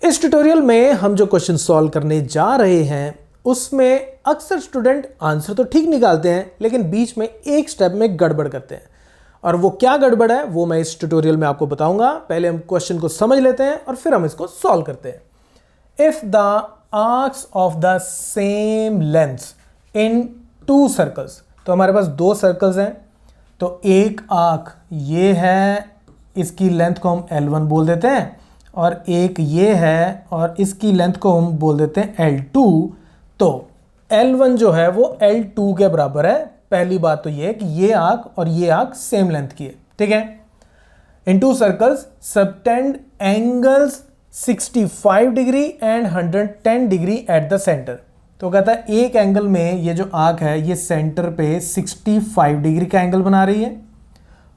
इस ट्यूटोरियल में हम जो क्वेश्चन सॉल्व करने जा रहे हैं उसमें अक्सर स्टूडेंट आंसर तो ठीक निकालते हैं लेकिन बीच में एक स्टेप में गड़बड़ करते हैं। और वो क्या गड़बड़ है वो मैं इस ट्यूटोरियल में आपको बताऊंगा। पहले हम क्वेश्चन को समझ लेते हैं और फिर हम इसको सॉल्व करते हैं। If the arcs of the same length in two circles, तो हमारे पास दो सर्कल्स हैं, तो एक आर्क ये है, इसकी लेंथ को हम L1 बोल देते हैं, और एक ये है और इसकी लेंथ को हम बोल देते हैं L2। तो L1 जो है वो L2 के बराबर है। पहली बात तो ये है कि ये आर्क और ये आर्क सेम लेंथ की है, ठीक है। In two circles subtend angles 65 degree and 110 degree at the centre. तो कहता है एक एंगल में ये जो आर्क है ये सेंटर पे 65 डिग्री का एंगल बना रही है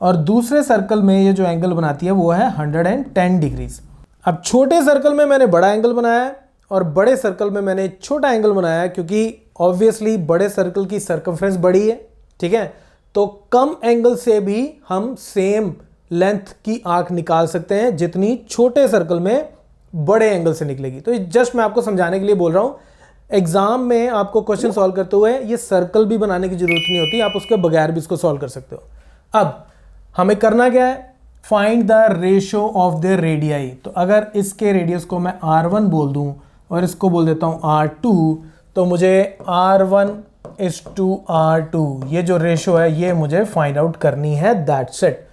और दूसरे सर्कल में ये जो एंगल बनाती है वो है 110 डिग्रीज। अब छोटे सर्कल में मैंने बड़ा एंगल बनाया है और बड़े सर्कल में मैंने छोटा एंगल बनाया है, क्योंकि ऑब्वियसली बड़े सर्कल की सर्कमफ्रेंस बड़ी है, ठीक है। तो कम एंगल से भी हम सेम लेंथ की आर्क निकाल सकते हैं जितनी छोटे सर्कल में बड़े एंगल से निकलेगी। तो जस्ट मैं आपको समझाने के लिए बोल रहा हूं। एग्जाम में आपको क्वेश्चन सॉल्व करते हुए ये सर्कल भी बनाने की जरूरत नहीं होती, आप उसके बगैर भी इसको सॉल्व कर सकते हो। अब हमें करना क्या है, find the ratio of the radii. तो अगर इसके रेडियस को मैं R1 बोल दूं और इसको बोल देता हूं R2, तो मुझे R1:R2 ये जो रेशियो है ये मुझे फाइंड आउट करनी है, दैट्स इट।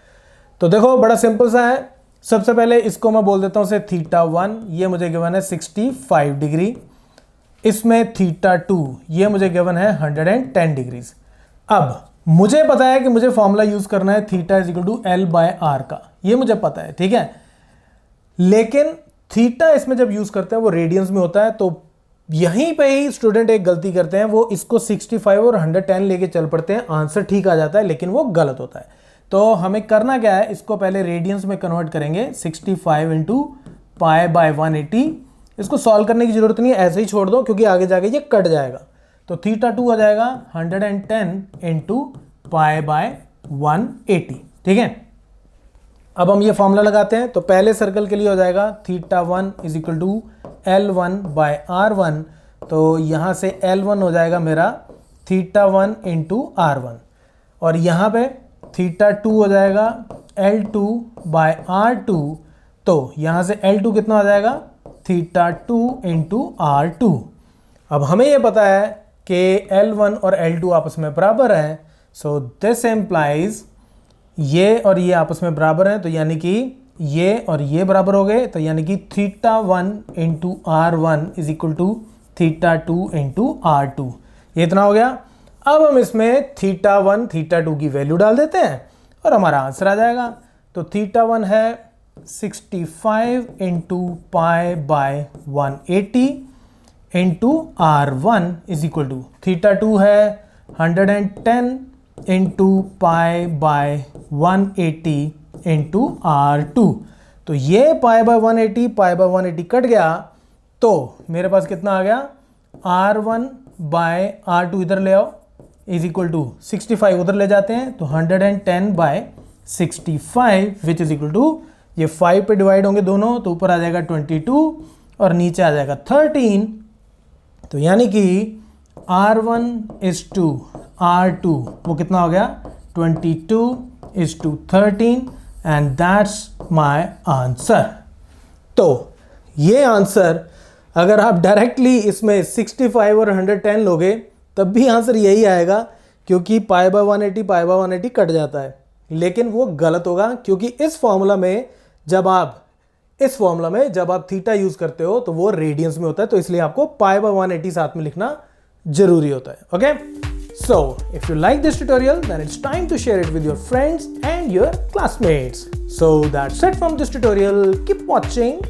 तो देखो बड़ा सिंपल सा है। सबसे पहले इसको मैं बोल देता हूं से θ1, ये मुझे गिवन है 65 डिग्री। इसमें θ2 ये मुझे गिवन है 110 डिग्रीज। अब मुझे पता है कि मुझे फॉर्मूला यूज करना है θ L/R का, ये मुझे पता है, ठीक है। लेकिन थीटा इसमें जब यूज करते हैं वो रेडियंस में होता है, तो यहीं पे ही स्टूडेंट एक गलती करते हैं, वो इसको 65 और 110 लेके चल पड़ते हैं। आंसर ठीक आ जाता है लेकिन वो गलत होता है। तो हमें करना क्या है, इसको पहले रेडियंस में कन्वर्ट करेंगे, 65 इंटू π/180। इसको सॉल्व करने की जरूरत नहीं है, ऐसे ही छोड़ दो क्योंकि आगे जाके ये कट जाएगा। तो θ2 आ जाएगा 110 इंटू π/180, ठीक है। अब हम ये फॉर्मूला लगाते हैं। तो पहले सर्कल के लिए हो जाएगा θ1 = L1/R1। तो यहाँ से L1 हो जाएगा मेरा θ1 इंटू R1, और यहाँ पे θ2 हो जाएगा L2/R2। तो यहाँ से L2 कितना हो जाएगा, θ2 इंटू R2। अब हमें ये पता है कि L1 और L2 आपस में बराबर हैं, सो दिस एम्प्लाइज ये और ये आपस में बराबर हैं, तो यानी कि ये और ये बराबर हो गए। तो यानी कि θ1 इंटू R1 = θ2 इंटू R2, ये इतना हो गया। अब हम इसमें θ1 θ2 की वैल्यू डाल देते हैं और हमारा आंसर आ जाएगा। तो θ1 है 65 इंटू π/180 इंटू R1 = θ2 है 110 इंटू π/180 इंटू R2। तो ये π/180 कट गया, तो मेरे पास कितना आ गया, R1/R2 इधर ले आओ = 65 उधर ले जाते हैं, तो 110/65 विच = ये 5 पे डिवाइड होंगे दोनों, तो ऊपर आ जाएगा 22 और नीचे आ जाएगा 13। तो यानी कि R1:R2 वो कितना हो गया, 22:13, एंड दैट्स माय आंसर। तो ये आंसर अगर आप डायरेक्टली इसमें 65 और 110 लोगे तब भी आंसर यही आएगा, क्योंकि π/180 कट जाता है। लेकिन वो गलत होगा, क्योंकि इस फॉर्मूला में जब आप थीटा यूज करते हो तो वो रेडियंस में होता है, तो इसलिए आपको π/180 साथ में लिखना जरूरी होता है। Okay, so if you like this tutorial, then it's time to share it with your friends and your classmates. So that's it from this tutorial. Keep watching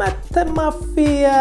Mathemafia.